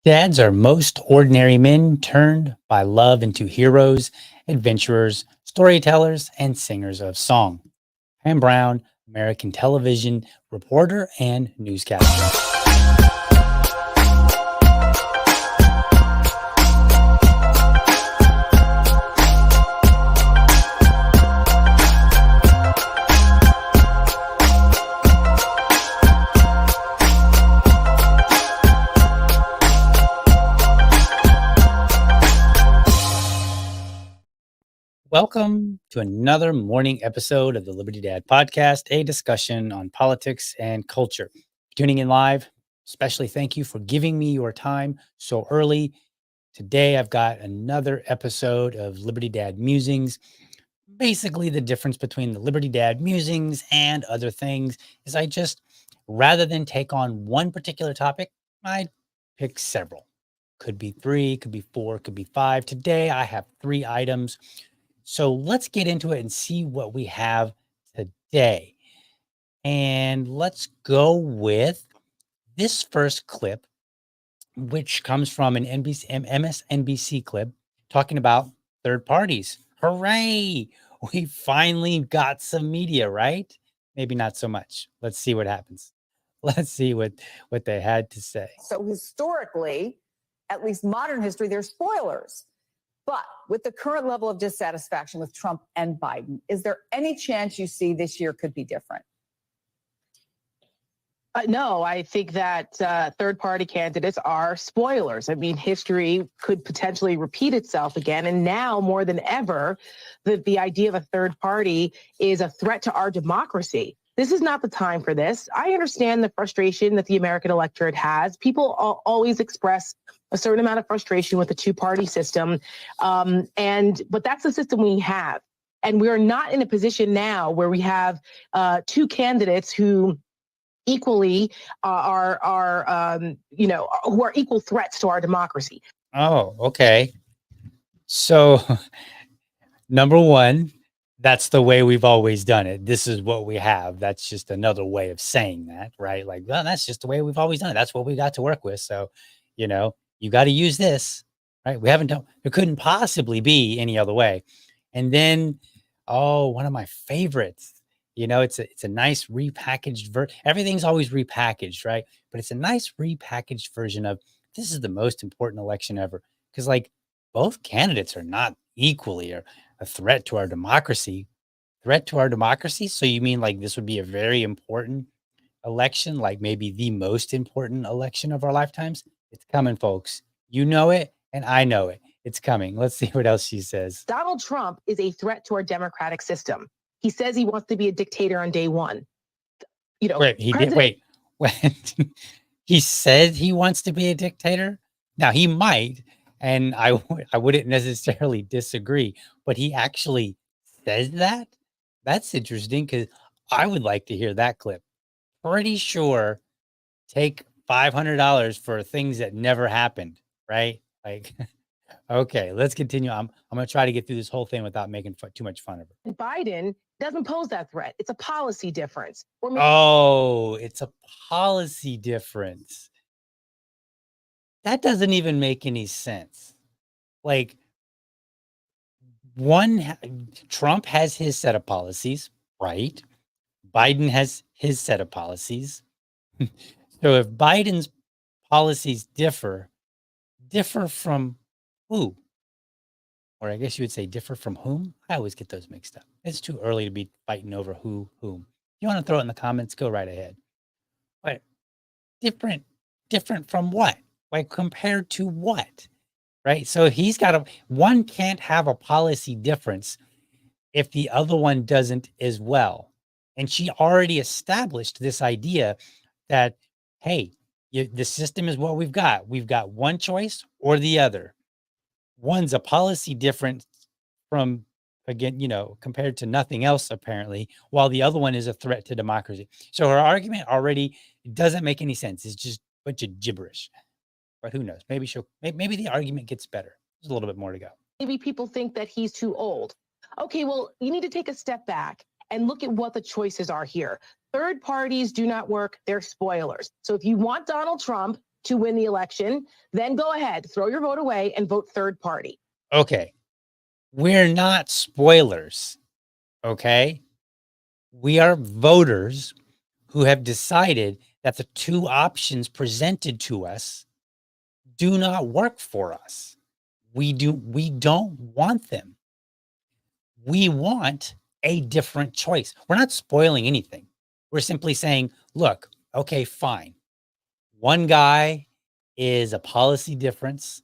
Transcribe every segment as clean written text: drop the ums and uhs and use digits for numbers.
Dads are most ordinary men turned by love into heroes, adventurers, storytellers, and singers of song. Pam Brown, American television reporter and newscaster. Welcome to another morning episode of the Liberty Dad Podcast, a discussion on politics and culture. Tuning in live, especially thank you for giving me your time so early. Today, I've got another episode of Liberty Dad Musings. Basically, the difference between the Liberty Dad Musings and other things is rather than take on one particular topic, I pick several. Could be three, could be four, could be five. Today, I have three items. So let's get into it and see what we have today. And let's go with this first clip, which comes from an MSNBC clip talking about third parties. Hooray! We finally got some media, right? Maybe not so much. Let's see what happens. Let's see what they had to say. So historically, at least modern history, there's spoilers. But with the current level of dissatisfaction with Trump and Biden, is there any chance you see this year could be different? No, I think that third-party candidates are spoilers. I mean, history could potentially repeat itself again. And now more than ever, the idea of a third party is a threat to our democracy. This is not the time for this. I understand the frustration that the American electorate has. People always express a certain amount of frustration with the two-party system. But that's the system we have. And we're not in a position now where we have two candidates who equally who are equal threats to our democracy. Oh, okay. So, number one, that's the way we've always done it. This is what we have. That's just another way of saying that, right? Like, well, that's just the way we've always done it. That's what we got to work with. So, you got to use this, right? There couldn't possibly be any other way. And then, one of my favorites, it's a nice repackaged everything's always repackaged, right? But it's a nice repackaged version of this is the most important election ever. Because like both candidates are not equally a threat to our democracy. So you mean like this would be a very important election, like maybe the most important election of our lifetimes? It's coming, folks. You know it, and I know it. It's coming. Let's see what else she says. Donald Trump is a threat to our democratic system. He says he wants to be a dictator on day one. Wait, he said he wants to be a dictator. Now he might, and I wouldn't necessarily disagree, but he actually says that. That's interesting because I would like to hear that clip. Pretty sure take $500 for things that never happened, right? Like, okay, let's continue. I'm going to try to get through this whole thing without making too much fun of her. Biden doesn't pose that threat. It's a policy difference. It's a policy difference. That doesn't even make any sense. Like, Trump has his set of policies, right? Biden has his set of policies. So if Biden's policies differ from who? Or I guess you would say differ from whom? I always get those mixed up. It's too early to be fighting over whom. You want to throw it in the comments, go right ahead. But different from what? Like compared to what? Right? So one can't have a policy difference if the other one doesn't as well. And she already established this idea that, hey, the system is what we've got. We've got one choice or the other. One's a policy difference from, again, compared to nothing else, apparently, while the other one is a threat to democracy. So her argument already doesn't make any sense. It's just a bunch of gibberish. But who knows? Maybe the argument gets better. There's a little bit more to go. Maybe people think that he's too old. Okay, well, you need to take a step back and look at what the choices are here. Third parties do not work. They're spoilers. So if you want Donald Trump, to win the election, then go ahead, throw your vote away and vote third party. Okay. We're not spoilers. Okay. We are voters who have decided that the two options presented to us do not work for us. We don't want them. We want a different choice. We're not spoiling anything. We're simply saying, look, okay, fine. One guy is a policy difference.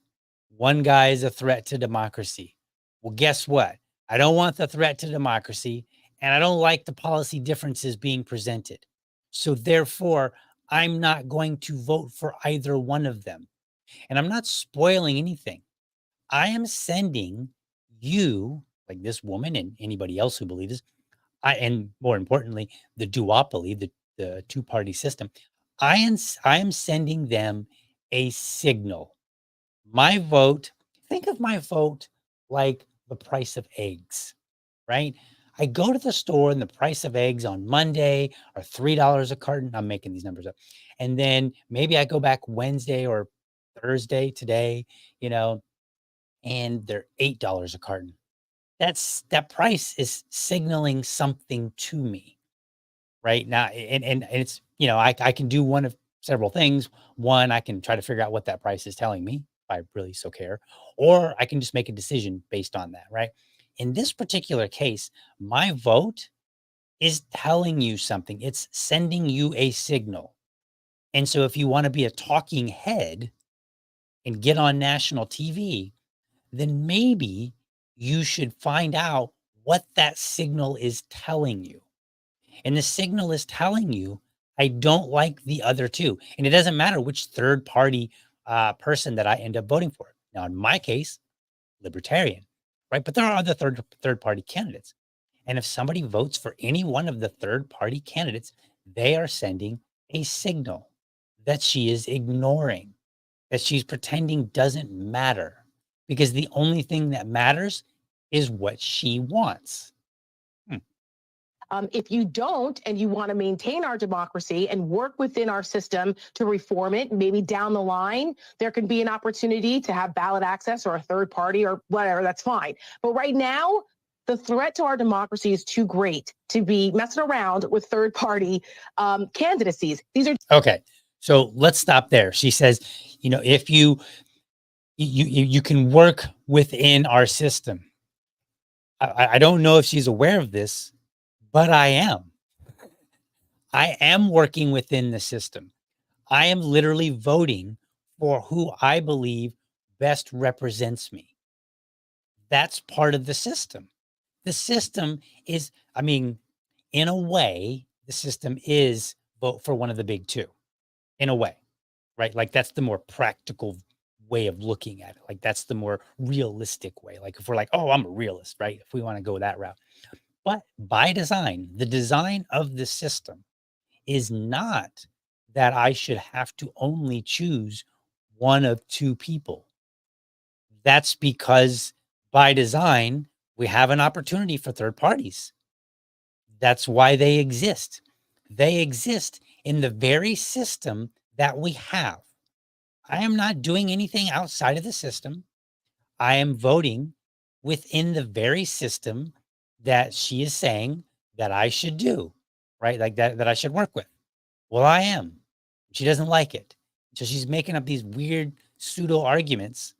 One guy is a threat to democracy. Well, guess what? I don't want the threat to democracy, and I don't like the policy differences being presented. So therefore, I'm not going to vote for either one of them. And I'm not spoiling anything. I am sending you, like this woman and anybody else who believes, and more importantly, the duopoly, the two-party system. I am sending them a signal. My vote, think of my vote like the price of eggs, right? I go to the store and the price of eggs on Monday are $3 a carton. I'm making these numbers up. And then maybe I go back Wednesday or Thursday today, you know, and they're $8 a carton. That price is signaling something to me right now. And it's, you know, I can do one of several things. One, I can try to figure out what that price is telling me if I really so care, or I can just make a decision based on that. Right. In this particular case, my vote is telling you something. It's sending you a signal. And so if you want to be a talking head and get on national TV, then maybe you should find out what that signal is telling you. And the signal is telling you, I don't like the other two. And it doesn't matter which third party person that I end up voting for. Now, in my case, libertarian, right? But there are other third party candidates. And if somebody votes for any one of the third party candidates, they are sending a signal that she is ignoring, that she's pretending doesn't matter, because the only thing that matters is what she wants. If you don't, and you want to maintain our democracy and work within our system to reform it, maybe down the line, there can be an opportunity to have ballot access or a third party or whatever, that's fine. But right now, the threat to our democracy is too great to be messing around with third party candidacies. These are Okay. So let's stop there. She says, you know, if you can work within our system. I don't know if she's aware of this, but I am. I am working within the system. I am literally voting for who I believe best represents me. That's part of the system. The system is, I mean, in a way, the system is vote for one of the big two, in a way, right? Like that's the more practical way of looking at it. Like that's the more realistic way. Like if we're like, oh, I'm a realist, right? If we want to go that route. But by design, the design of the system is not that I should have to only choose one of two people. That's because by design, we have an opportunity for third parties. That's why they exist. They exist in the very system that we have. I am not doing anything outside of the system. I am voting within the very system that she is saying that I should do, right? Like that I should work with. Well, I am. She doesn't like it. So she's making up these weird pseudo arguments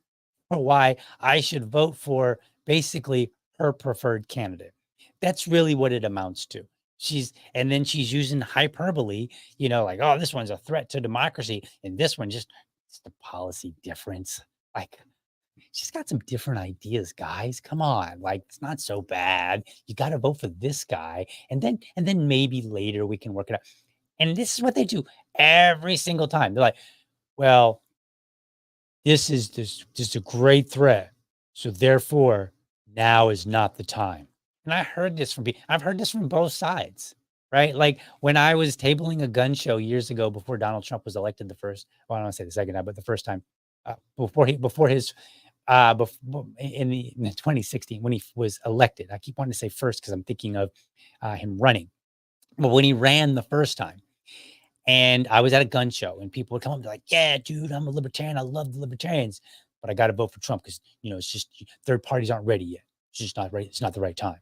for why I should vote for basically her preferred candidate. That's really what it amounts to. And then she's using hyperbole, you know, like, oh, this one's a threat to democracy, and this one just it's the policy difference. Like, she's got some different ideas, guys. Come on, like it's not so bad. You got to vote for this guy, and then maybe later we can work it out. And this is what they do every single time. They're like, well, this is just a great threat. So therefore, now is not the time. And I've heard this from both sides, right? Like when I was tabling a gun show years ago before Donald Trump was elected the first, well, I don't want to say the second time, but the first time in 2016 when he was elected. I keep wanting to say first because I'm thinking of him running, but when he ran the first time. And I was at a gun show and people would come up and be like, yeah, dude, I'm a libertarian. I love the libertarians, but I got to vote for Trump because, it's just third parties aren't ready yet. It's just not ready. It's not the right time.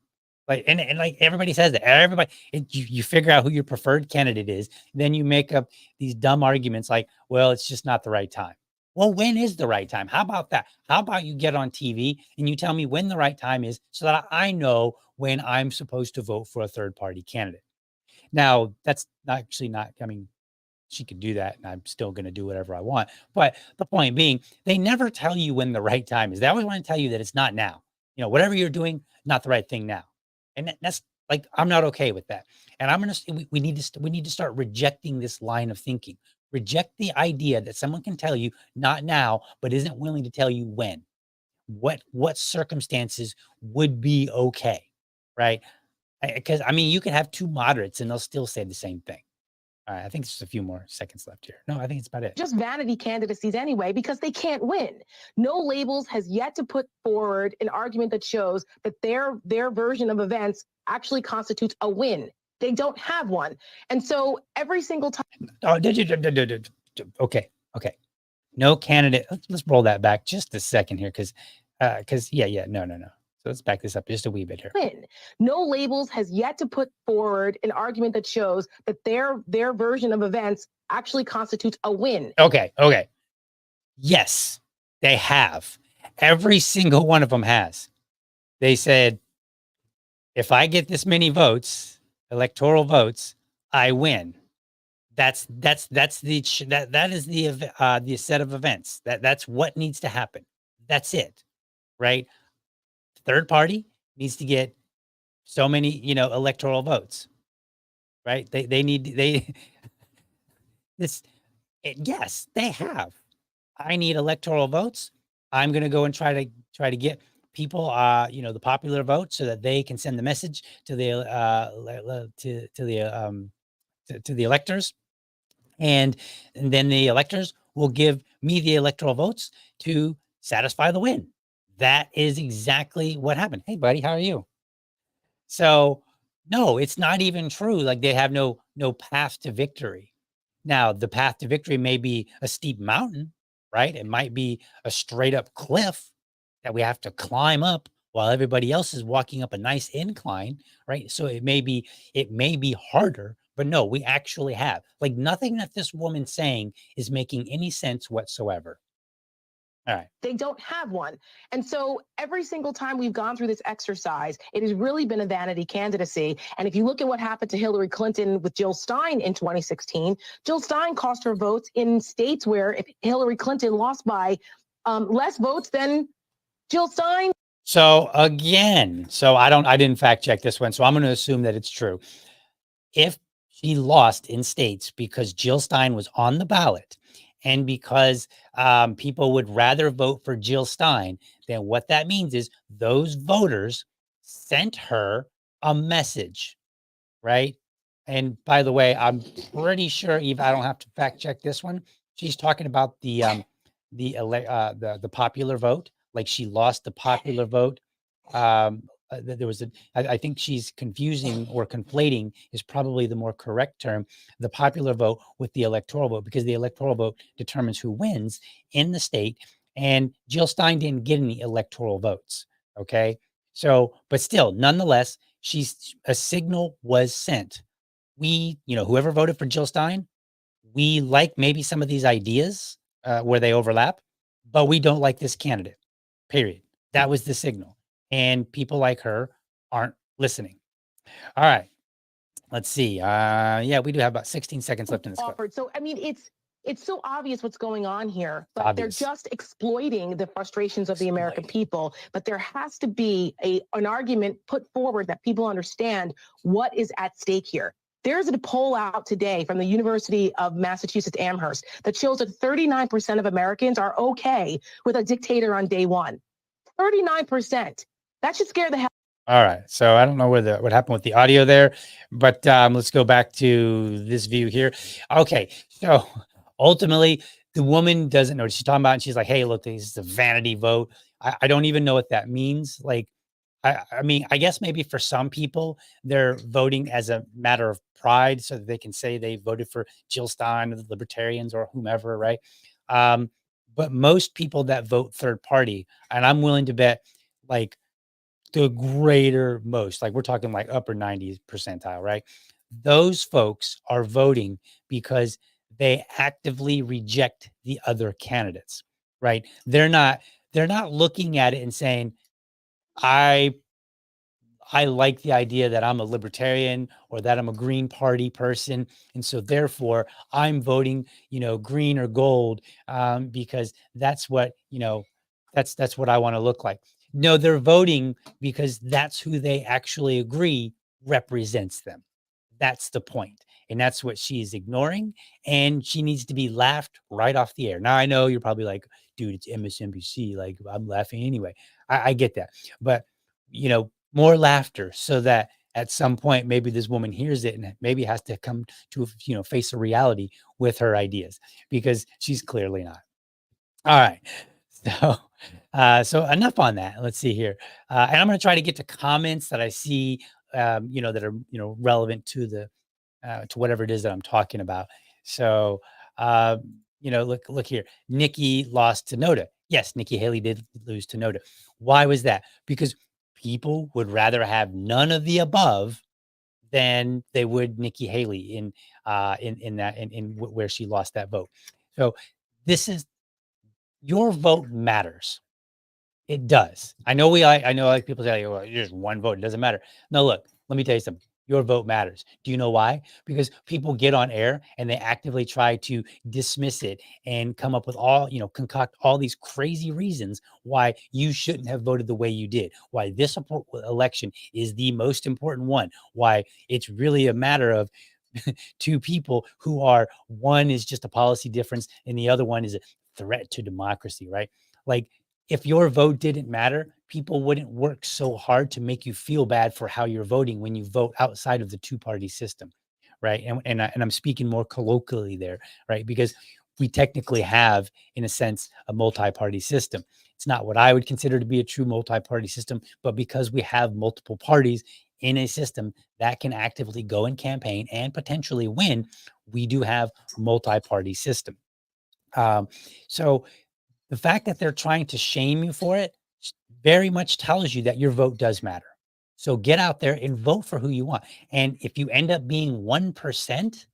Like, and like everybody says that everybody, you figure out who your preferred candidate is. Then you make up these dumb arguments like, well, it's just not the right time. Well, when is the right time? How about that? How about you get on TV and you tell me when the right time is so that I know when I'm supposed to vote for a third party candidate. Now, that's actually not, I mean, she could do that and I'm still going to do whatever I want. But the point being, they never tell you when the right time is. They always want to tell you that it's not now. Whatever you're doing, not the right thing now. And that's like, I'm not okay with that. And I'm going to, we need to start rejecting this line of thinking. Reject the idea that someone can tell you not now, but isn't willing to tell you when. What circumstances would be okay, right? Because I mean, you could have two moderates and they'll still say the same thing. All right, I think there's a few more seconds left here. No, I think it's about it. Just vanity candidacies anyway, because they can't win. No Labels has yet to put forward an argument that shows that their version of events actually constitutes a win. They don't have one. And so every single time. Oh, okay. No candidate. Let's roll that back just a second here, because no. So let's back this up just a wee bit here. Win. No Labels has yet to put forward an argument that shows that their version of events actually constitutes a win. Okay. Yes, they have. Every single one of them has. They said, if I get this many votes, electoral votes, I win. That is the set of events. That's what needs to happen. That's it, right? Third party needs to get so many, electoral votes, right? Yes, they have. I need electoral votes. I'm going to go and try to get people, the popular vote so that they can send the message to the to the electors. And then the electors will give me the electoral votes to satisfy the win. That is exactly what happened. Hey, buddy, how are you? So, no, it's not even true. Like, they have no path to victory. Now, the path to victory may be a steep mountain, right? It might be a straight up cliff that we have to climb up while everybody else is walking up a nice incline, right? So it may be harder, but no, we actually have. Like, nothing that this woman's saying is making any sense whatsoever. All right. They don't have one. And so every single time we've gone through this exercise, it has really been a vanity candidacy. And if you look at what happened to Hillary Clinton with Jill Stein in 2016, Jill Stein cost her votes in states where if Hillary Clinton lost by less votes than Jill Stein. So again, I didn't fact check this one, so I'm going to assume that it's true. If she lost in states because Jill Stein was on the ballot and because people would rather vote for Jill Stein, then what that means is those voters sent her a message, right? And by the way, I'm pretty sure, Eve, I don't have to fact check this one. She's talking about the popular vote. Like, she lost the popular vote. There was I think she's confusing, or conflating is probably the more correct term, the popular vote with the electoral vote, because the electoral vote determines who wins in the state. And Jill Stein didn't get any electoral votes. Okay. So, but still, nonetheless, a signal was sent. Whoever voted for Jill Stein, we like maybe some of these ideas where they overlap, but we don't like this candidate, period. That was the signal. And people like her aren't listening. All right. Let's see. Yeah, we do have about 16 seconds left in this clip. So, I mean, it's so obvious what's going on here, but they're just exploiting the frustrations of the American people. But there has to be an argument put forward that people understand what is at stake here. There's a poll out today from the University of Massachusetts Amherst that shows that 39% of Americans are okay with a dictator on day one. 39%. That should scare the hell. All right. So I don't know what happened with the audio there, but let's go back to this view here. Okay. So ultimately, the woman doesn't know what she's talking about. And she's like, hey, look, this is a vanity vote. I don't even know what that means. Like, I mean, I guess maybe for some people, they're voting as a matter of pride so that they can say they voted for Jill Stein or the Libertarians or whomever, right? Um, but most people that vote third party, and I'm willing to bet like the greater most, like we're talking like upper 90s percentile, right? Those folks are voting because they actively reject the other candidates, right? They're not looking at it and saying, I I like the idea that I'm a libertarian or that I'm a Green Party person. And so therefore I'm voting, green or gold, because that's what, that's what I want to look like. No, they're voting because that's who they actually agree represents them. That's the point. And that's what she's ignoring. And she needs to be laughed right off the air. Now, I know you're probably like, dude, it's MSNBC. Like, I'm laughing anyway. I get that. But, more laughter so that at some point, maybe this woman hears it and maybe has to come to, face a reality with her ideas because she's clearly not. All right. So, so enough on that. Let's see here. And I'm going to try to get to comments that I see, that are, relevant to whatever it is that I'm talking about. So, uh, look here. Nikki lost to Noda. Yes, Nikki Haley did lose to Noda. Why was that? Because people would rather have none of the above than they would Nikki Haley where she lost that vote. So this is your vote matters. It does. I know like people say, well, just one vote, it doesn't matter. No, look, let me tell you something. Your vote matters. Do you know why? Because people get on air and they actively try to dismiss it and come up with concoct all these crazy reasons why you shouldn't have voted the way you did, why this election is the most important one, why it's really a matter of two people who are, one is just a policy difference and the other one is a threat to democracy, right? Like, if your vote didn't matter, people wouldn't work so hard to make you feel bad for how you're voting when you vote outside of the two-party system, right? And I'm speaking more colloquially there, right? Because we technically have, in a sense, a multi-party system. It's not what I would consider to be a true multi-party system, but because we have multiple parties in a system that can actively go and campaign and potentially win, we do have multi-party system. So the fact that they're trying to shame you for it very much tells you that your vote does matter. So get out there and vote for who you want. And if you end up being 1%,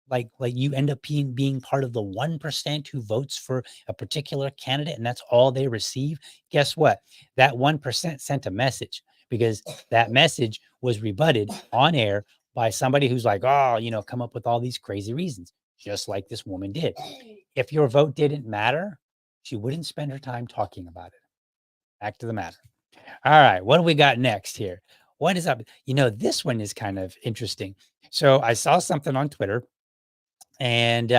like you end up being part of the 1% who votes for a particular candidate and that's all they receive, guess what? That 1% sent a message because that message was rebutted on air by somebody who's like, oh, come up with all these crazy reasons, just like this woman did. If your vote didn't matter, she wouldn't spend her time talking about it. Back to the matter. All right, what do we got next here? What is up? This one is kind of interesting. So I saw something on Twitter, and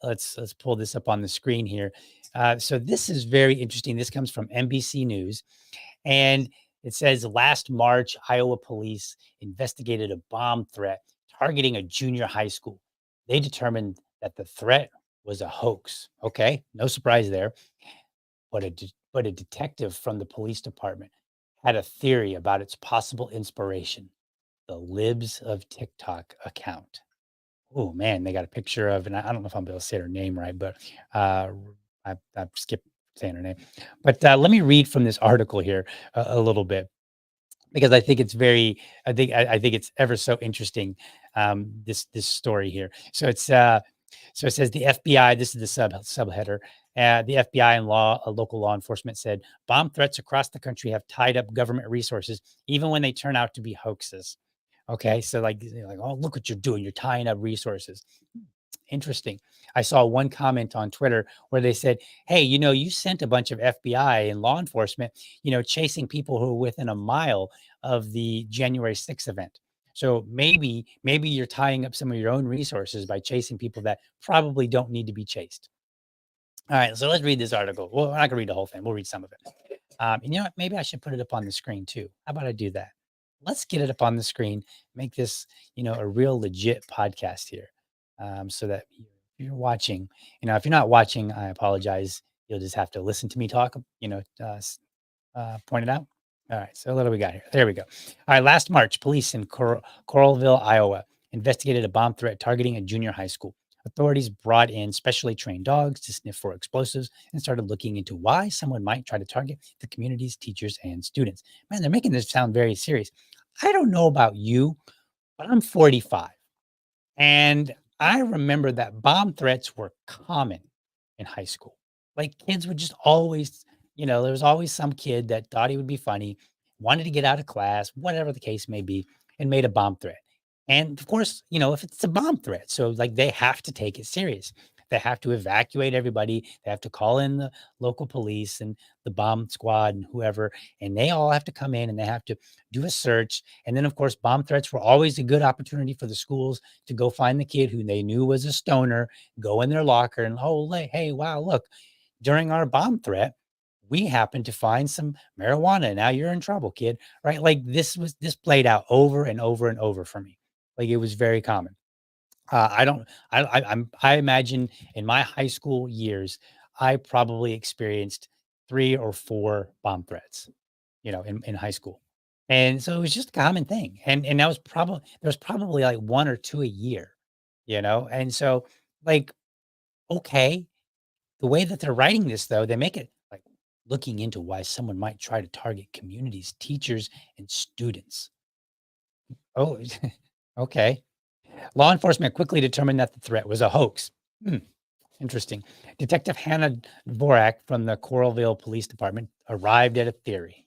let's pull this up on the screen here. So this is very interesting. This comes from NBC News, and it says last March, Iowa police investigated a bomb threat targeting a junior high school. They determined that the threat was a hoax. Okay, no surprise there. But a detective from the police department had a theory about its possible inspiration: the Libs of TikTok account. Oh man, they got a picture of, and I don't know if I'm able to say her name right, but uh, I skipped saying her name. But let me read from this article here a little bit because I think it's I think it's ever so interesting. This story here. So it says the FBI. This is the subheader. The FBI and local law enforcement said bomb threats across the country have tied up government resources, even when they turn out to be hoaxes. Okay, so like, oh, look what you're doing. You're tying up resources. Interesting. I saw one comment on Twitter where they said, hey, you sent a bunch of FBI and law enforcement, chasing people who were within a mile of the January 6th event. So maybe you're tying up some of your own resources by chasing people that probably don't need to be chased. All right, so let's read this article. Well, I'm not gonna read the whole thing. We'll read some of it. And you know what? Maybe I should put it up on the screen too. How about I do that? Let's get it up on the screen. Make this, a real legit podcast here, so that if you're watching, if you're not watching, I apologize. You'll just have to listen to me talk. Point it out. All right. So what do we got here? There we go. All right. Last March, police in Coralville, Iowa, investigated a bomb threat targeting a junior high school. Authorities brought in specially trained dogs to sniff for explosives and started looking into why someone might try to target the community's teachers and students. Man, they're making this sound very serious. I don't know about you, but I'm 45. And I remember that bomb threats were common in high school. Like kids would just always, there was always some kid that thought he would be funny, wanted to get out of class, whatever the case may be, and made a bomb threat. And of course, if it's a bomb threat, so like they have to take it serious. They have to evacuate everybody. They have to call in the local police and the bomb squad and whoever, and they all have to come in and they have to do a search. And then, of course, bomb threats were always a good opportunity for the schools to go find the kid who they knew was a stoner, go in their locker and, oh, hey, wow, look, during our bomb threat, we happened to find some marijuana. Now you're in trouble, kid. Right? Like this played out over and over and over for me. Like it was very common. I don't. I imagine in my high school years, I probably experienced 3 or 4 bomb threats. In high school, and so it was just a common thing. And that was probably there was probably like 1 or 2 a year. And so like okay, the way that they're writing this though, they make it like looking into why someone might try to target communities, teachers, and students. Oh, okay. Law enforcement quickly determined that the threat was a hoax. Hmm, interesting. Detective Hannah Dvorak from the Coralville Police Department arrived at a theory.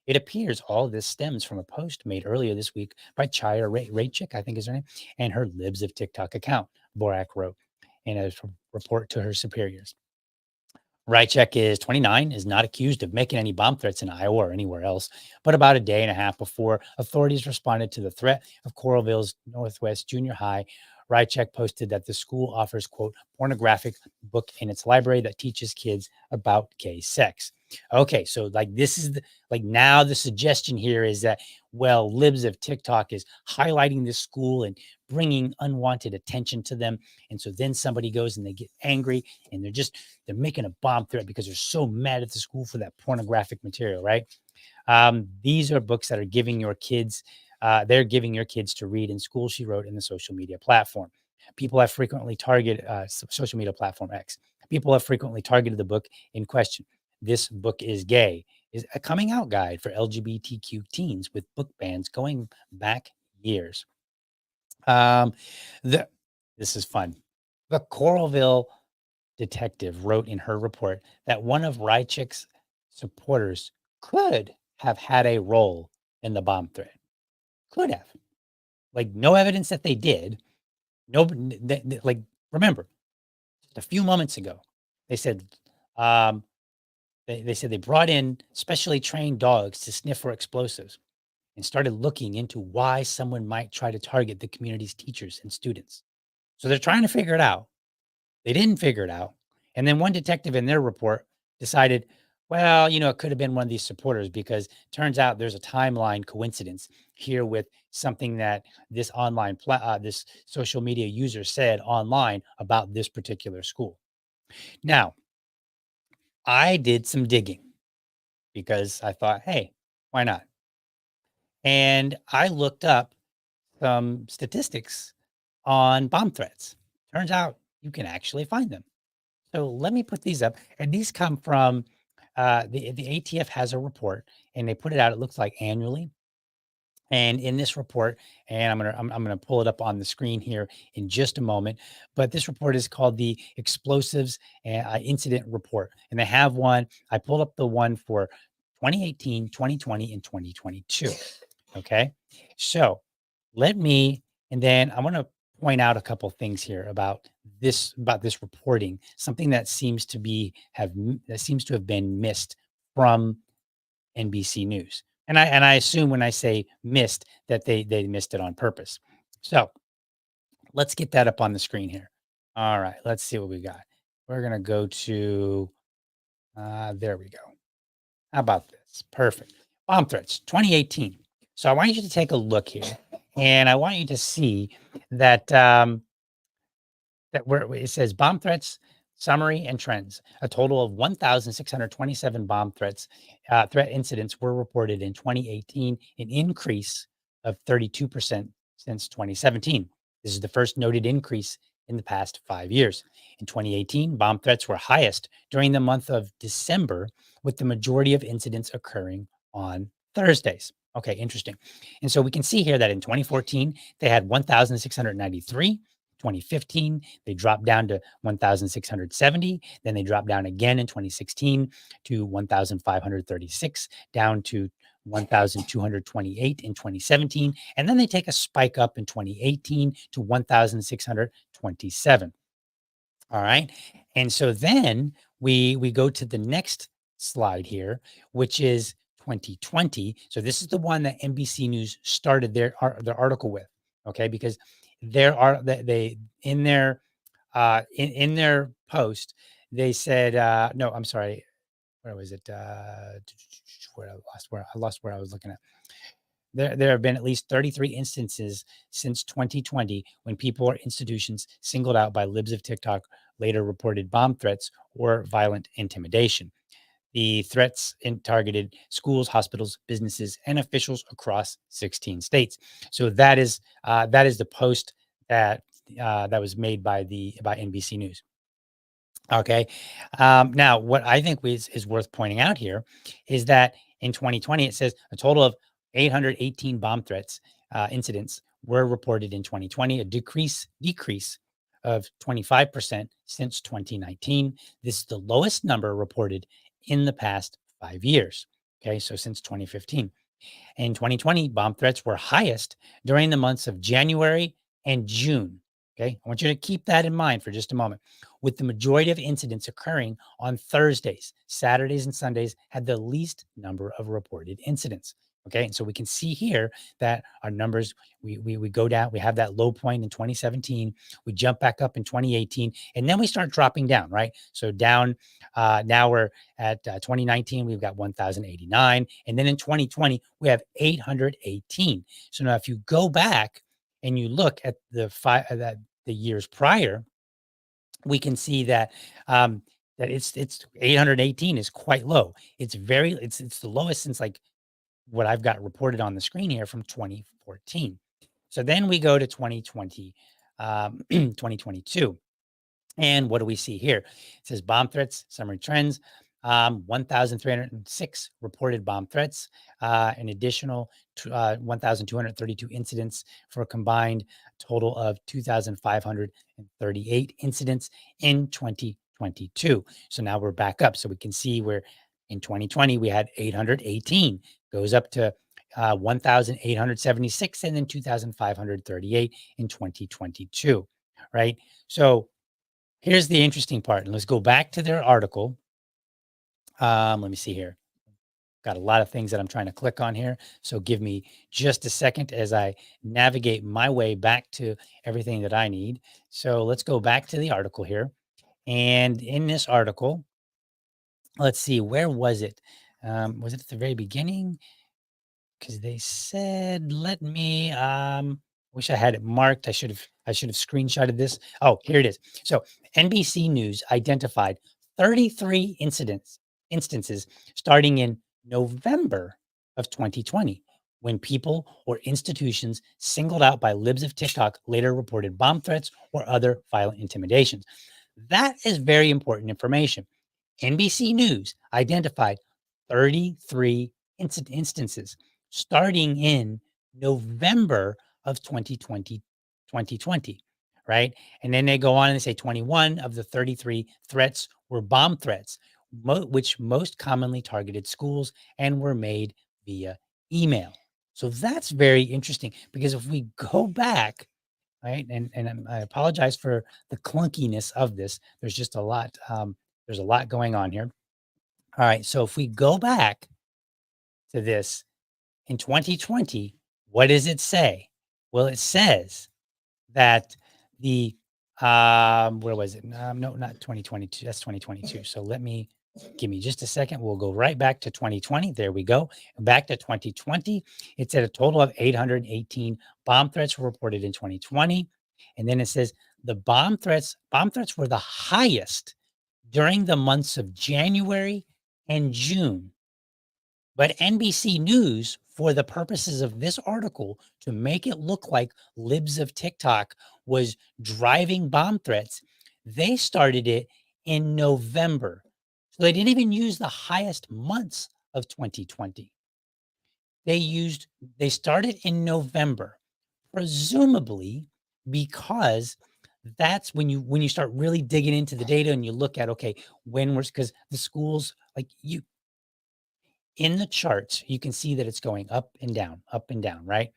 It appears all of this stems from a post made earlier this week by Chaya Raychick, I think is her name, and her Libs of TikTok account, Dvorak wrote in a report to her superiors. Rychek is 29, is not accused of making any bomb threats in Iowa or anywhere else. But about a day and a half before authorities responded to the threat of Coralville's Northwest Junior High, Rychek posted that the school offers, quote, pornographic book in its library that teaches kids about gay sex. Okay, so like this is now the suggestion here is that, well, Libs of TikTok is highlighting this school and bringing unwanted attention to them. And so then somebody goes and they get angry and they're making a bomb threat because they're so mad at the school for that pornographic material, right? These are books that are giving your kids, they're giving your kids to read in school, she wrote in the social media platform. People have frequently targeted social media platform X. People have frequently targeted the book in question. This book is gay, is a coming out guide for LGBTQ teens with book bans going back years. Um, this is fun. The Coralville detective wrote in her report that one of Rychik's supporters could have had a role in the bomb threat. Could have. Like, no evidence that they did. No, like, remember, just a few moments ago, they said, um, they said they brought in specially trained dogs to sniff for explosives and started looking into why someone might try to target the community's teachers and students. So they're trying to figure it out. They didn't figure it out. And then one detective in their report decided, well, it could have been one of these supporters because turns out there's a timeline coincidence here with something that this this social media user said online about this particular school. Now, I did some digging because I thought, hey, why not? And I looked up some statistics on bomb threats. Turns out you can actually find them. So let me put these up, and these come from the ATF has a report, and they put it out. It looks like annually, and in this report, and I'm gonna pull it up on the screen here in just a moment. But this report is called the Explosives Incident Report, and they have one. I pulled up the one for 2018, 2020, and 2022. Okay, so let me, and then I want to point out a couple things here about this reporting, something that seems to have been missed from NBC News. And I assume when I say missed that they missed it on purpose. So let's get that up on the screen here. All right, let's see what we got. We're gonna go to there we go. How about this? Perfect. Bomb threats 2018. So I want you to take a look here, and I want you to see that that where it says bomb threats summary and trends. A total of 1,627 bomb threat incidents were reported in 2018, an increase of 32% since 2017. This is the first noted increase in the past 5 years. In 2018, bomb threats were highest during the month of December, with the majority of incidents occurring on Thursdays. Okay, interesting. And so we can see here that in 2014, they had 1,693. 2015, they dropped down to 1,670. Then they dropped down again in 2016 to 1,536, down to 1,228 in 2017. And then they take a spike up in 2018 to 1,627. All right. And so then we go to the next slide here, which is 2020. So this is the one that NBC News started their article with. Okay, because there are they in their post they said no, I'm sorry, where was it? Where I lost where I was looking at. There have been at least 33 instances since 2020 when people or institutions singled out by libs of TikTok later reported bomb threats or violent intimidation. The threats targeted schools, hospitals, businesses, and officials across 16 states. So that is the post that that was made by NBC News. Okay. Now, what I think is worth pointing out here is that in 2020, it says a total of 818 bomb threats incidents were reported in 2020, a decrease of 25% since 2019. This is the lowest number reported in the past 5 years. Okay, so since 2015. In 2020, bomb threats were highest during the months of January and June. Okay, I want you to keep that in mind for just a moment. With the majority of incidents occurring on Thursdays, Saturdays, and Sundays had the least number of reported incidents. Okay, and so we can see here that our numbers, we go down, we have that low point in 2017, we jump back up in 2018, and then we start dropping down, right? So down, now we're at 2019, we've got 1,089, and then in 2020, we have 818. So now if you go back and you look at the years prior, we can see that that it's 818 is quite low. It's the lowest since like what I've got reported on the screen here from 2014. So then we go to 2020, 2022. And what do we see here? It says bomb threats, summary trends. 1,306 reported bomb threats, an additional 1,232 incidents for a combined total of 2,538 incidents in 2022. So now we're back up. So we can see where in 2020 we had 818, goes up to 1,876, and then 2,538 in 2022, right? So here's the interesting part. And let's go back to their article. Let me see here. Got a lot of things that I'm trying to click on here. So give me just a second as I navigate my way back to everything that I need. So let's go back to the article here. And in this article, let's see, where was it? Was it at the very beginning? Because they said, let me wish I had it marked. I should have screenshotted this. Oh, here it is. So NBC News identified 33 instances starting in November of 2020 when people or institutions singled out by libs of TikTok later reported bomb threats or other violent intimidations. That is very important information. NBC News identified 33 instances starting in November of 2020, right? And then they go on and they say 21 of the 33 threats were bomb threats, which most commonly targeted schools and were made via email. So that's very interesting because if we go back, right, and I apologize for the clunkiness of this. There's just a lot. There's a lot going on here. All right. So if we go back to this in 2020, what does it say? Well, it says that the where was it? No, not 2022. That's 2022. So give me just a second. We'll go right back to 2020. There we go. Back to 2020. It said a total of 818 bomb threats were reported in 2020. And then it says the bomb threats were the highest during the months of January and June. But NBC News for the purposes of this article to make it look like libs of TikTok was driving bomb threats, they started it in November. So they didn't even use the highest months of 2020. They started in November, presumably because that's when you start really digging into the data and you look at, okay, when was, because the schools, like, you in the charts, you can see that it's going up and down, right?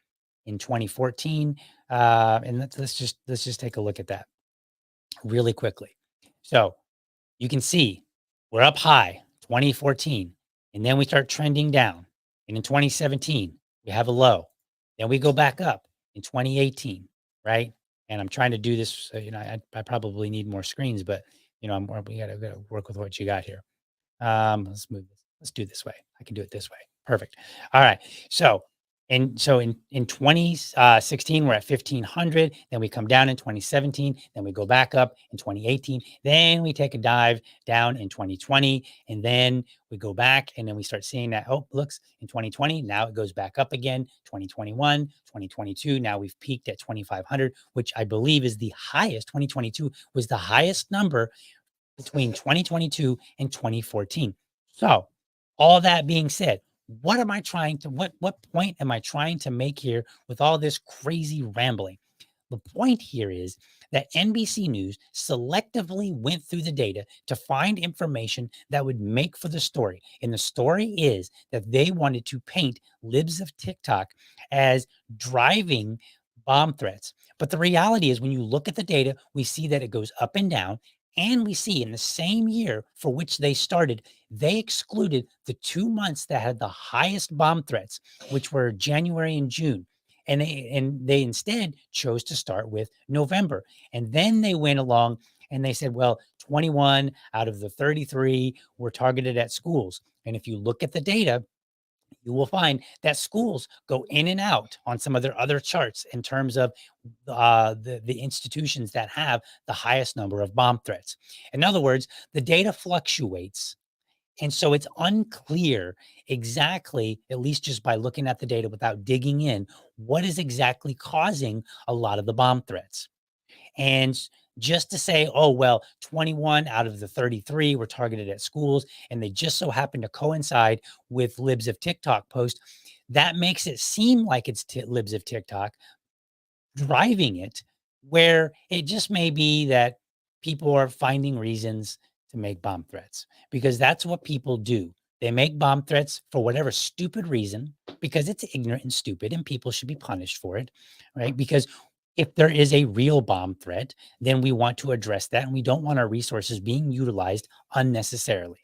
In 2014, and let's just take a look at that really quickly. So you can see we're up high 2014, and then we start trending down. And in 2017, we have a low. Then we go back up in 2018, right? And I'm trying to do this. I probably need more screens, but we gotta work with what you got here. Let's move this. Let's do it this way. I can do it this way. Perfect. All right. So in 2016, we're at 1500. Then we come down in 2017. Then we go back up in 2018. Then we take a dive down in 2020. And then we go back and then we start seeing that, oh, looks in 2020. Now it goes back up again. 2021, 2022. Now we've peaked at 2500, which I believe is the highest. 2022 was the highest number between 2022 and 2014. So, all that being said, what point am I trying to make here with all this crazy rambling? The point here is that NBC News selectively went through the data to find information that would make for the story. And the story is that they wanted to paint libs of TikTok as driving bomb threats. But the reality is, when you look at the data, we see that it goes up and down. And we see in the same year for which they started, they excluded the 2 months that had the highest bomb threats, which were January and June. And they instead chose to start with November. And then they went along and they said, well, 21 out of the 33 were targeted at schools. And if you look at the data, you will find that schools go in and out on some of their other charts in terms of the institutions that have the highest number of bomb threats. In other words, the data fluctuates. And so it's unclear exactly, at least just by looking at the data without digging in, what is exactly causing a lot of the bomb threats. And just to say, oh, well, 21 out of the 33 were targeted at schools, and they just so happen to coincide with libs of TikTok post, that makes it seem like it's libs of TikTok driving it, where it just may be that people are finding reasons to make bomb threats, because that's what people do. They make bomb threats for whatever stupid reason, because it's ignorant and stupid and people should be punished for it, right? Because if there is a real bomb threat, then we want to address that, and we don't want our resources being utilized unnecessarily,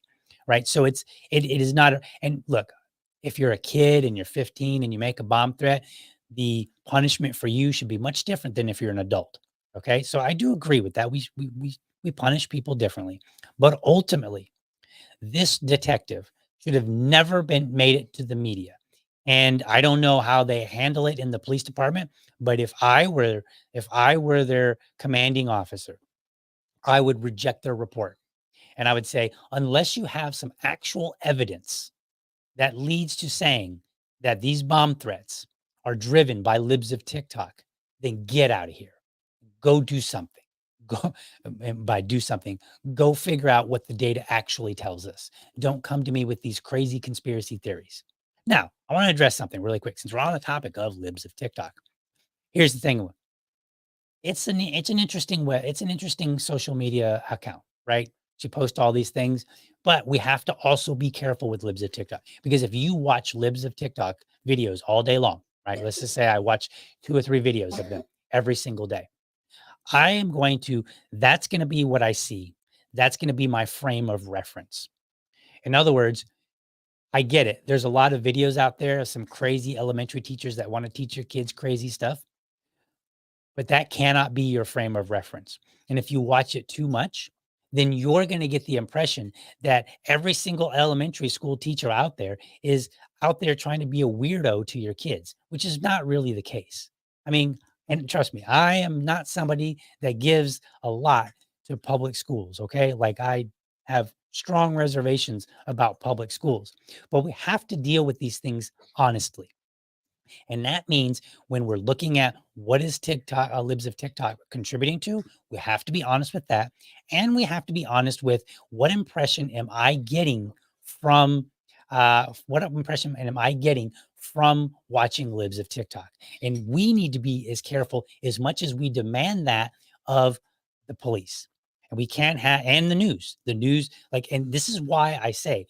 right? So it is not. And look, if you're a kid and you're 15 and you make a bomb threat, the punishment for you should be much different than if you're an adult. Okay, so I do agree with that. We punish people differently, but ultimately, this detective should have never been made it to the media. And I don't know how they handle it in the police department, but if I were their commanding officer, I would reject their report. And I would say, unless you have some actual evidence that leads to saying that these bomb threats are driven by libs of TikTok, then get out of here. Go do something. Go, and by do something, go figure out what the data actually tells us. Don't come to me with these crazy conspiracy theories. Now, I want to address something really quick since we're on the topic of libs of TikTok. Here's the thing. It's an interesting social media account, right? She posts all these things, but we have to also be careful with libs of TikTok, because if you watch libs of TikTok videos all day long, right? Let's just say I watch 2 or 3 videos of them every single day. That's going to be what I see. That's going to be my frame of reference. In other words, I get it. There's a lot of videos out there of some crazy elementary teachers that want to teach your kids crazy stuff, but that cannot be your frame of reference. And if you watch it too much, then you're going to get the impression that every single elementary school teacher out there is out there trying to be a weirdo to your kids, which is not really the case. I mean, and trust me, I am not somebody that gives a lot to public schools. Okay. Like, I have strong reservations about public schools, but we have to deal with these things honestly. And that means when we're looking at what is TikTok, libs of TikTok contributing to, we have to be honest with that. And we have to be honest with what impression am I getting from watching libs of TikTok? And we need to be as careful as much as we demand that of the police. And we can't have, and the news, like, and this is why I say,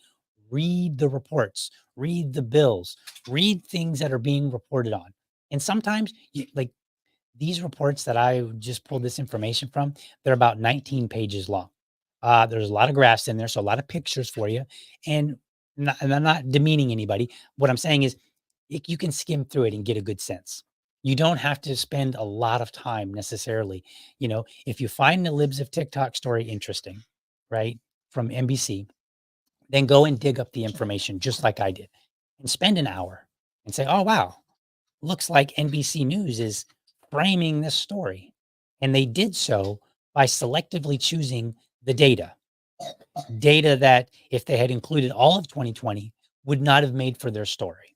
read the reports, read the bills, read things that are being reported on. And sometimes, like these reports that I just pulled this information from, they're about 19 pages long. There's a lot of graphs in there, so a lot of pictures for you. And, and I'm not demeaning anybody. What I'm saying is, you can skim through it and get a good sense. You don't have to spend a lot of time necessarily. If you find the libs of TikTok story interesting, right, from NBC, then go and dig up the information just like I did and spend an hour and say, oh, wow, looks like NBC News is framing this story. And they did so by selectively choosing the data that if they had included all of 2020 would not have made for their story.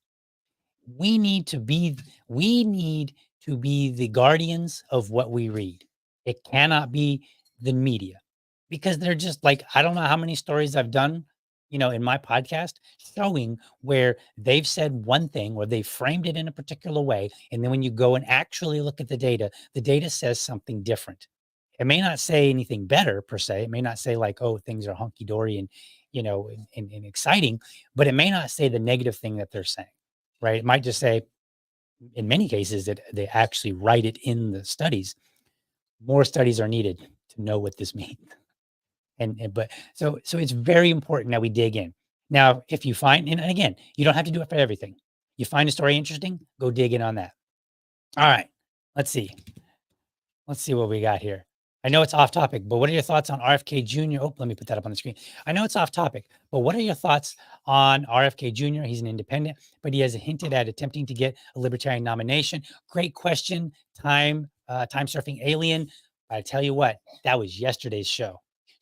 We need to be the guardians of what we read. It cannot be the media because they're just like, I don't know how many stories I've done, in my podcast showing where they've said one thing or they framed it in a particular way. And then when you go and actually look at the data says something different. It may not say anything better per se. It may not say like, oh, things are hunky dory and, and exciting, but it may not say the negative thing that they're saying, right? It might just say, in many cases, that they actually write it in the studies. More studies are needed to know what this means. But so it's very important that we dig in. Now, if you find, and again, you don't have to do it for everything. You find a story interesting, go dig in on that. All right, let's see. Let's see what we got here. I know it's off topic, but what are your thoughts on RFK Jr.? Oh, let me put that up on the screen. I know it's off topic, but what are your thoughts on RFK Jr.? He's an independent, but he has hinted at attempting to get a libertarian nomination. Great question. Time surfing alien. I tell you what, that was yesterday's show.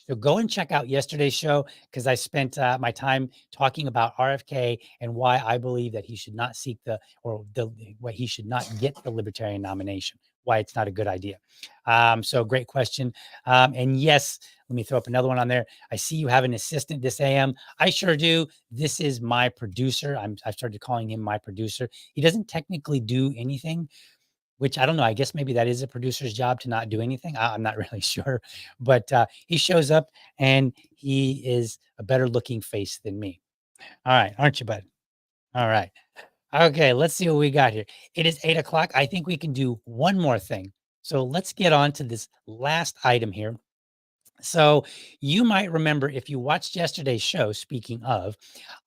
So go and check out yesterday's show because I spent my time talking about RFK and why I believe that he should not seek why he should not get the libertarian nomination. Why it's not a good idea. So great question. And yes, let me throw up another one on there. I see you have an assistant this AM. I sure do. This is my producer. I've started calling him my producer. He doesn't technically do anything, which I don't know. I guess maybe that is a producer's job to not do anything. I'm not really sure, but he shows up and he is a better looking face than me. All right. Aren't you, bud? All right. Okay, let's see what we got here. It is 8 o'clock. I think we can do one more thing. So let's get on to this last item here. So you might remember if you watched yesterday's show, speaking of,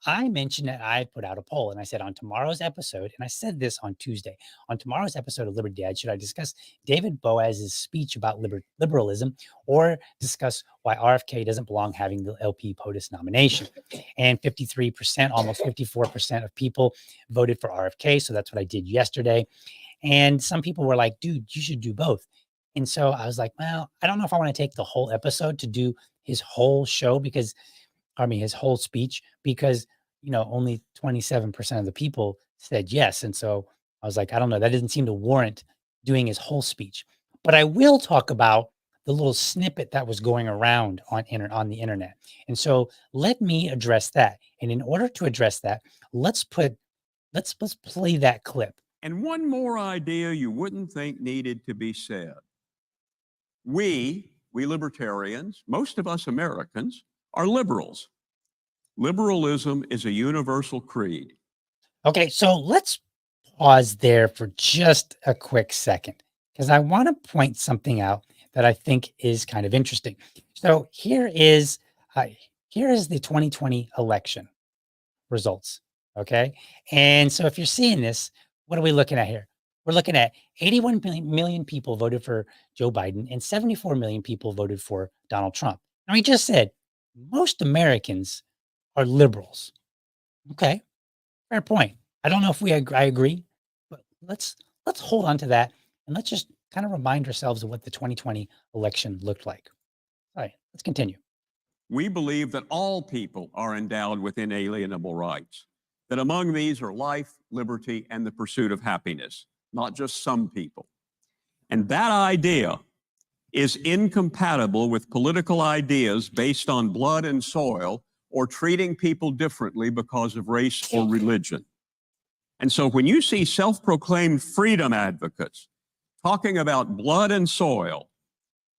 I mentioned that I put out a poll and I said on tomorrow's episode, and I said this on Tuesday, on tomorrow's episode of Liberty Dad, should I discuss David Boaz's speech about liberalism or discuss why RFK doesn't belong having the LP POTUS nomination? And 53%, almost 54% of people voted for RFK. So that's what I did yesterday. And some people were like, dude, you should do both. And so I was like, well, I don't know if I want to take the whole episode to do his whole show his whole speech, because, only 27% of the people said yes. And so I was like, I don't know, that doesn't seem to warrant doing his whole speech. But I will talk about the little snippet that was going around on the internet. And so let me address that. And in order to address that, let's play that clip. And one more idea you wouldn't think needed to be said. We libertarians, most of us Americans, are liberals. Liberalism is a universal creed. Okay, so let's pause there for just a quick second because I want to point something out that I think is kind of interesting. So here is the 2020 election results. Okay, and so if you're seeing this, what are we looking at here? We're looking at 81 million people voted for Joe Biden and 74 million people voted for Donald Trump. Now, he just said most Americans are liberals. Okay, fair point. I don't know if I agree, but let's hold on to that and let's just kind of remind ourselves of what the 2020 election looked like. All right, let's continue. We believe that all people are endowed with inalienable rights. that among these are life, liberty, and the pursuit of happiness, not just some people. And that idea is incompatible with political ideas based on blood and soil or treating people differently because of race or religion. And so when you see self-proclaimed freedom advocates talking about blood and soil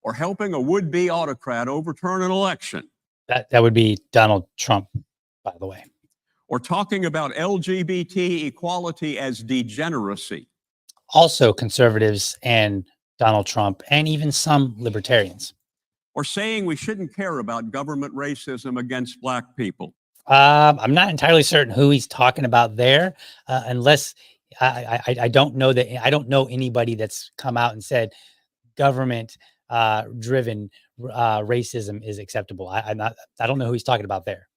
or helping a would-be autocrat overturn an election, That would be Donald Trump, by the way. or talking about LGBT equality as degeneracy, Also conservatives and Donald Trump and even some libertarians. or saying we shouldn't care about government racism against Black people. I'm not entirely certain who he's talking about there, unless I don't know that I don't know anybody that's come out and said government driven racism is acceptable. I don't know who he's talking about there.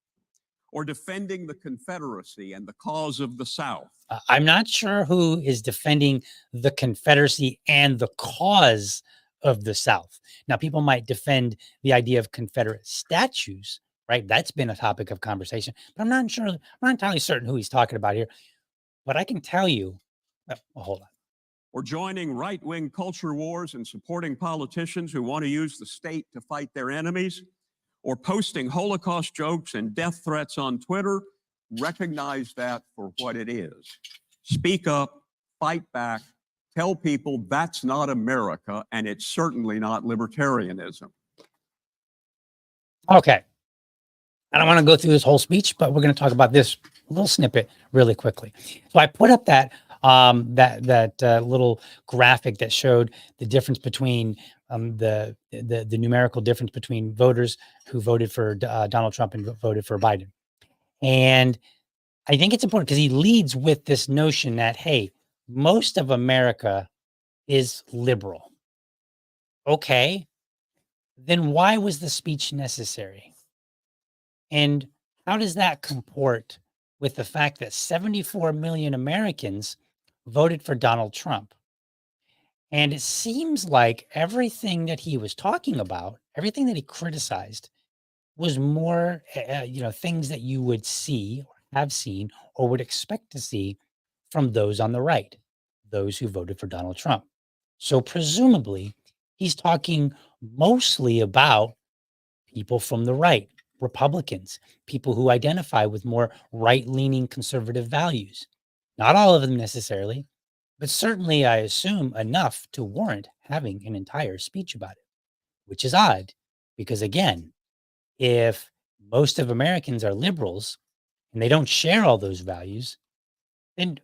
Or defending the Confederacy and the cause of the South. I'm not sure who is defending the Confederacy and the cause of the South. Now, people might defend the idea of Confederate statues, right? That's been a topic of conversation, but I'm not sure. I'm not entirely certain who he's talking about here. But I can tell you, well, hold on. Or joining right-wing culture wars and supporting politicians who want to use the state to fight their enemies, or posting Holocaust jokes and death threats on Twitter. Recognize that for what it is. Speak up, fight back, tell people that's not America, and it's certainly not libertarianism. Okay. I don't want to go through this whole speech, but we're going to talk about this little snippet really quickly. So I put up that little graphic that showed the difference between the numerical difference between voters who voted for Donald Trump and voted for Biden. And I think it's important because he leads with this notion that, hey, most of America is liberal. Okay, then why was the speech necessary? And how does that comport with the fact that 74 million Americans voted for Donald Trump? And it seems like everything that he was talking about, everything that he criticized, was more, things that you would see or have seen or would expect to see from those on the right, those who voted for Donald Trump. So presumably, he's talking mostly about people from the right, Republicans, people who identify with more right-leaning conservative values. Not all of them necessarily, but certainly I assume enough to warrant having an entire speech about it, which is odd because, again, if most of Americans are liberals and they don't share all those values, then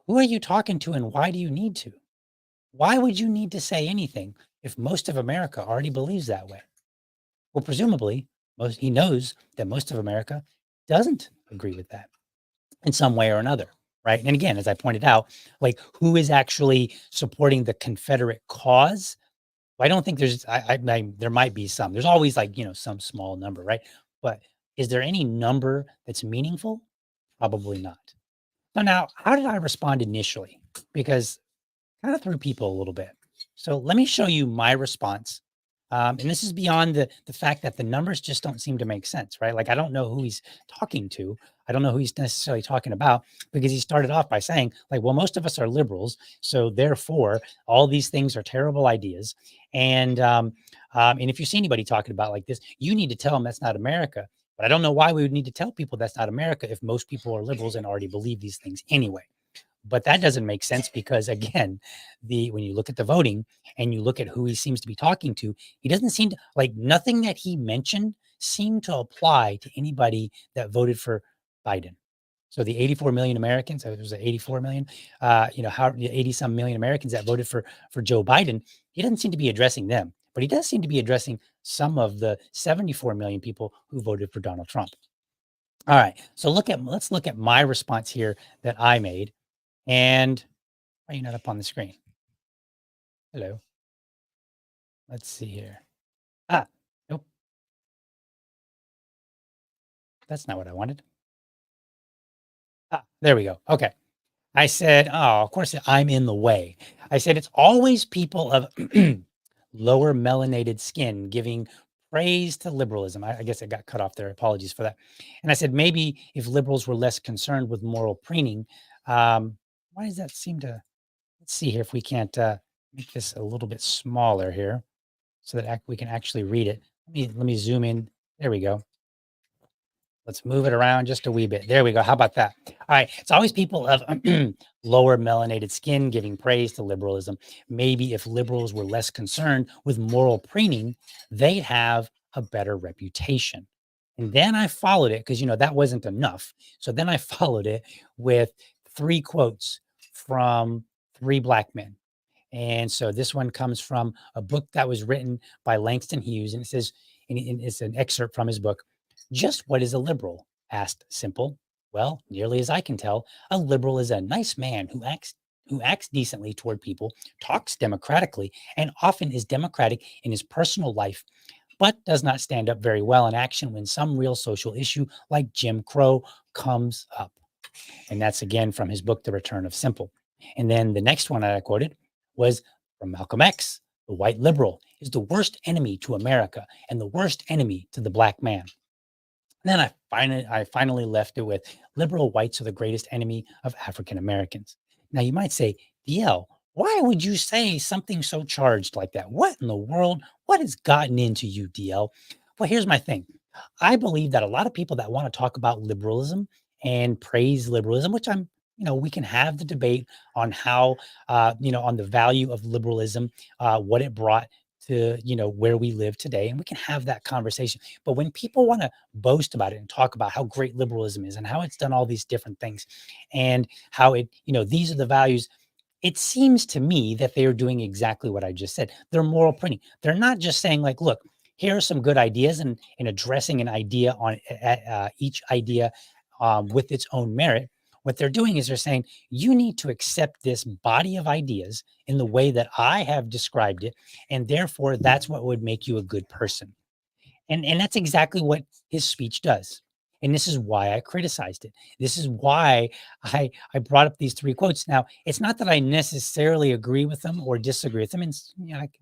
who are you talking to and why do you need to? Why would you need to say anything if most of America already believes that way? Well, presumably, he knows that most of America doesn't agree with that in some way or another, right? And again, as I pointed out, like who is actually supporting the Confederate cause? Well, I don't think there's. There might be some. There's always some small number, right? But is there any number that's meaningful? Probably not. So now, how did I respond initially? Because kind of threw people a little bit. So let me show you my response. And this is beyond the fact that the numbers just don't seem to make sense, right? Like, I don't know who he's talking to. I don't know who he's necessarily talking about because he started off by saying, like, well, most of us are liberals. So therefore, all these things are terrible ideas. And if you see anybody talking about like this, you need to tell them that's not America. But I don't know why we would need to tell people that's not America if most people are liberals and already believe these things anyway. But that doesn't make sense because, again, when you look at the voting and you look at who he seems to be talking to, he doesn't seem to like nothing that he mentioned seemed to apply to anybody that voted for Biden. So the 84 million Americans, it was 84 million, how 80 some million Americans that voted for Joe Biden, he doesn't seem to be addressing them, but he does seem to be addressing some of the 74 million people who voted for Donald Trump. All right, so let's look at my response here that I made. And why are you not up on the screen? Hello. Let's see here. Nope. That's not what I wanted. There we go. Okay. I said, oh, of course, I'm in the way. I said, it's always people of lower melanated skin giving praise to liberalism. I guess it got cut off there. Apologies for that. And I said, maybe if liberals were less concerned with moral preening, why does that seem to, let's see here if we can't make this a little bit smaller here so that we can actually read it. Let me zoom in. There we go. Let's move it around just a wee bit. There we go. How about that? All right. It's always people of lower melanated skin giving praise to liberalism. Maybe if liberals were less concerned with moral preening, they'd have a better reputation. And then I followed it because, that wasn't enough. So then I followed it with 3 quotes from 3 Black men. And so this one comes from a book that was written by Langston Hughes. And it says, and it's an excerpt from his book. Just what is a liberal? Asked Simple. Well, nearly as I can tell, a liberal is a nice man who acts decently toward people, talks democratically, and often is democratic in his personal life, but does not stand up very well in action when some real social issue like Jim Crow comes up. And that's again from his book, The Return of Simple. And then the next one I quoted was from Malcolm X. The white liberal is the worst enemy to America and the worst enemy to the Black man. And then I finally left it with liberal whites are the greatest enemy of African Americans. Now you might say, DL, why would you say something so charged like that? What in the world? What has gotten into you, DL? Well, here's my thing. I believe that a lot of people that want to talk about liberalism and praise liberalism, which we can have the debate on how, on the value of liberalism, what it brought to, where we live today. And we can have that conversation. But when people want to boast about it and talk about how great liberalism is and how it's done all these different things and how these are the values, it seems to me that they are doing exactly what I just said. They're moral printing. They're not just saying like, look, here are some good ideas and addressing an idea on each idea with its own merit. What they're doing is they're saying, you need to accept this body of ideas in the way that I have described it. And therefore, that's what would make you a good person. And that's exactly what his speech does. And this is why I criticized it. This is why I brought up these 3 quotes. Now, it's not that I necessarily agree with them or disagree with them. And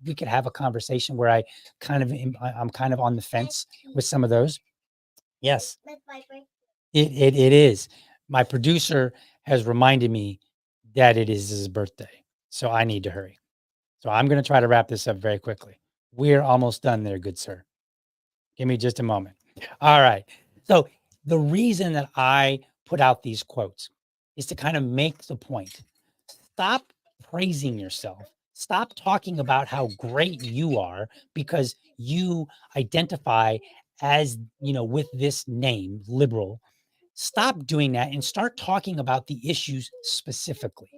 we could have a conversation where I'm kind of on the fence with some of those. Yes, it is. My producer has reminded me that it is his birthday, so I need to hurry. So I'm going to try to wrap this up very quickly. We're almost done there, good sir. Give me just a moment. All right. So the reason that I put out these quotes is to kind of make the point. Stop praising yourself. Stop talking about how great you are because you identify as, with this name, liberal. Stop doing that and start talking about the issues specifically,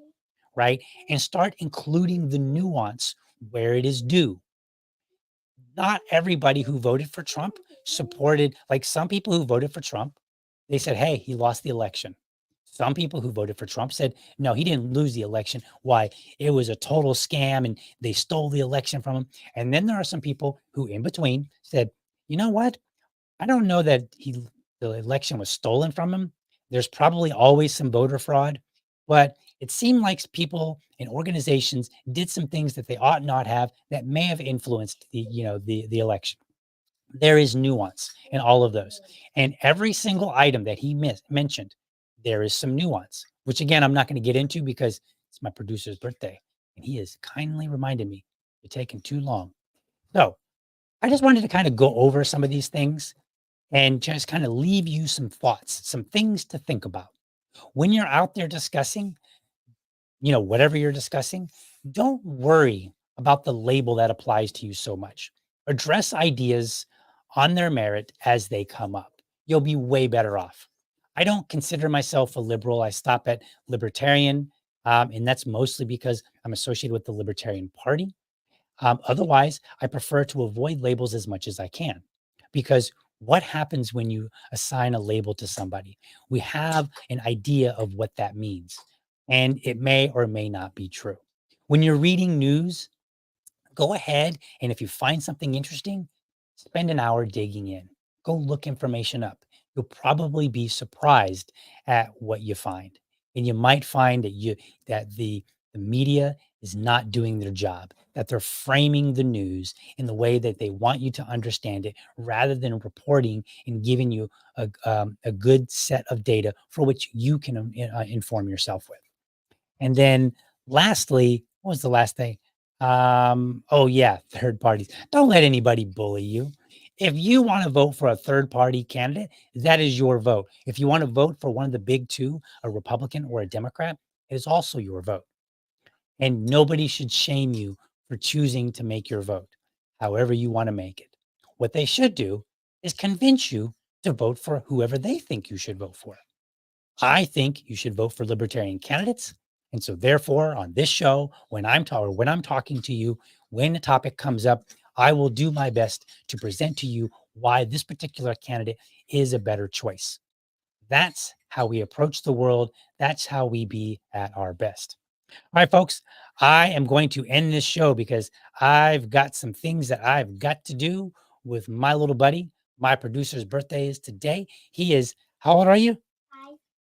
right? And start including the nuance where it is due. Not everybody who voted for Trump supported, like some people who voted for Trump, they said, hey, he lost the election. Some people who voted for Trump said, no, he didn't lose the election. Why? It was a total scam and they stole the election from him. And then there are some people who, in between, said, you know what? I don't know that the election was stolen from him. There's probably always some voter fraud, but it seemed like people and organizations did some things that they ought not have that may have influenced the election. There is nuance in all of those, and every single item that he mentioned, there is some nuance. Which again, I'm not going to get into because it's my producer's birthday, and he has kindly reminded me you're taking too long. So I just wanted to kind of go over some of these things and just kind of leave you some thoughts, some things to think about. When you're out there discussing, whatever you're discussing, don't worry about the label that applies to you so much. Address ideas on their merit as they come up. You'll be way better off. I don't consider myself a liberal. I stop at libertarian, and that's mostly because I'm associated with the Libertarian Party. Otherwise, I prefer to avoid labels as much as I can because what happens when you assign a label to somebody? We have an idea of what that means, and it may or may not be true. When you're reading news, go ahead and if you find something interesting, spend an hour digging in. Go look information up. You'll probably be surprised at what you find. And you might find that the media is not doing their job, that they're framing the news in the way that they want you to understand it rather than reporting and giving you a good set of data for which you can inform yourself with. And then lastly, what was the last thing? Oh yeah, third parties. Don't let anybody bully you. If you want to vote for a third party candidate, that is your vote. If you want to vote for one of the big two, a Republican or a Democrat, it is also your vote. And nobody should shame you for choosing to make your vote, however you want to make it. What they should do is convince you to vote for whoever they think you should vote for. I think you should vote for libertarian candidates. And so therefore, on this show, when I'm talking to you, when a topic comes up, I will do my best to present to you why this particular candidate is a better choice. That's how we approach the world. That's how we be at our best. All right, folks, I am going to end this show because I've got some things that I've got to do with my little buddy. My producer's birthday is today. He is, how old are you?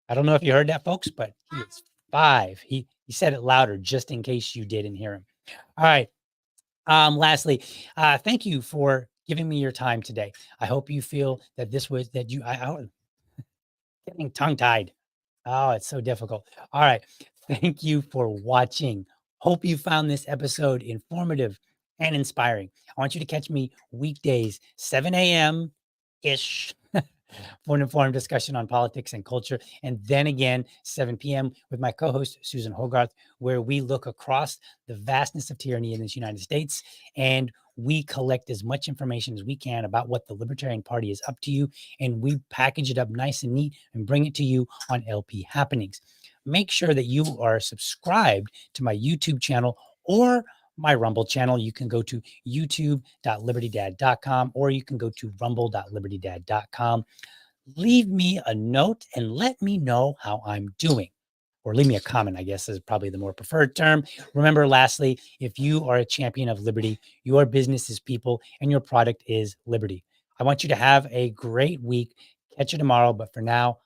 I don't know if you heard that, folks, but he is 5. He said it louder just in case you didn't hear him. All right. Lastly, thank you for giving me your time today. I hope you feel that this was that you I getting tongue-tied. Oh, it's so difficult. All right. Thank you for watching. Hope you found this episode informative and inspiring. I want you to catch me weekdays, 7 a.m. ish for an informed discussion on politics and culture. And then again, 7 p.m. with my co-host, Susan Hogarth, where we look across the vastness of tyranny in this United States and we collect as much information as we can about what the Libertarian Party is up to you, and we package it up nice and neat and bring it to you on LP Happenings. Make sure that you are subscribed to my YouTube channel or my Rumble channel. You can go to youtube.libertydad.com or you can go to rumble.libertydad.com. Leave me a note and let me know how I'm doing. Or leave me a comment, I guess is probably the more preferred term. Remember, lastly, if you are a champion of liberty, your business is people and your product is liberty. I want you to have a great week. Catch you tomorrow. But for now,